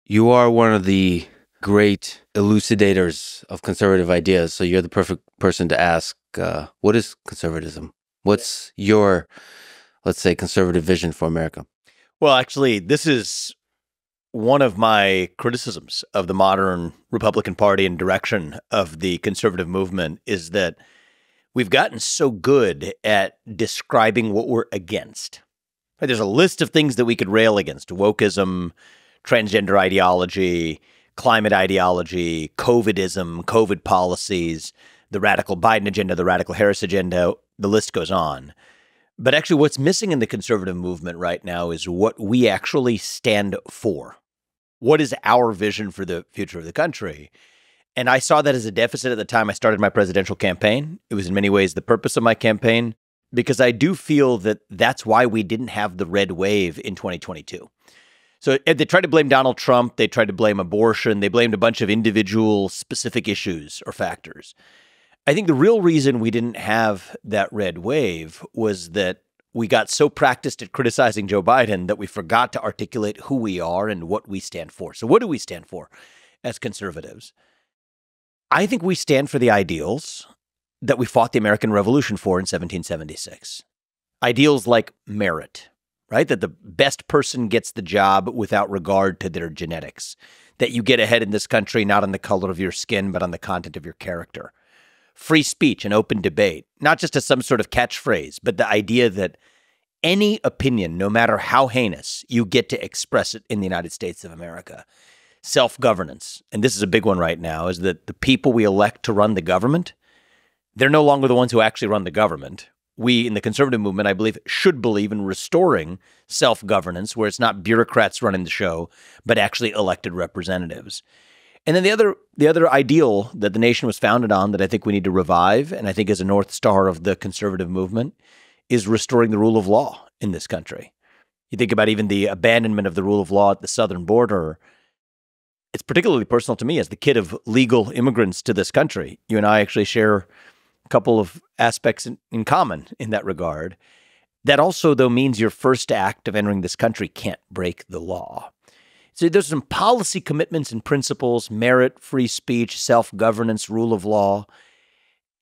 You are one of the great elucidators of conservative ideas, so you're the perfect person to ask, what is conservatism? What's your, let's say, conservative vision for America? Well, actually, this is one of my criticisms of the modern Republican Party and direction of the conservative movement is that we've gotten so good at describing what we're against. Right? There's a list of things that we could rail against: wokeism, transgender ideology, climate ideology, COVIDism, COVID policies, the radical Biden agenda, the radical Harris agenda, the list goes on. But actually, what's missing in the conservative movement right now is what we actually stand for. What is our vision for the future of the country? And I saw that as a deficit at the time I started my presidential campaign. It was in many ways the purpose of my campaign, because I do feel that that's why we didn't have the red wave in 2022. So they tried to blame Donald Trump. They tried to blame abortion. They blamed a bunch of individual specific issues or factors. I think the real reason we didn't have that red wave was that we got so practiced at criticizing Joe Biden that we forgot to articulate who we are and what we stand for. So what do we stand for as conservatives? I think we stand for the ideals that we fought the American Revolution for in 1776. Ideals like merit, right? That the best person gets the job without regard to their genetics. That you get ahead in this country not on the color of your skin, but on the content of your character. Free speech and open debate, not just as some sort of catchphrase, but the idea that any opinion, no matter how heinous, you get to express it in the United States of America. Self-governance, and this is a big one right now, is that the people we elect to run the government, they're no longer the ones who actually run the government. We in the conservative movement, I believe, should believe in restoring self-governance where it's not bureaucrats running the show, but actually elected representatives. And then the other ideal that the nation was founded on that I think we need to revive, and I think is a North Star of the conservative movement, is restoring the rule of law in this country. You think about even the abandonment of the rule of law at the southern border. It's particularly personal to me as the kid of legal immigrants to this country. You and I actually share a couple of aspects in common in that regard. That also, though, means your first act of entering this country can't break the law. So there's some policy commitments and principles: merit, free speech, self-governance, rule of law.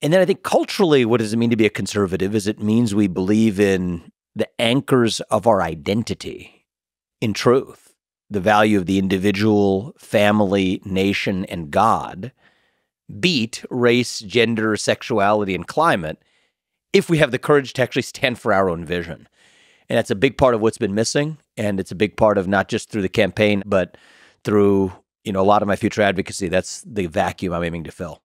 And then I think culturally, what does it mean to be a conservative? Is it means we believe in the anchors of our identity in truth, the value of the individual, family, nation, and God, beat race, gender, sexuality, and climate, if we have the courage to actually stand for our own vision. And that's a big part of what's been missing. And it's a big part of not just through the campaign, but through, a lot of my future advocacy. That's the vacuum I'm aiming to fill.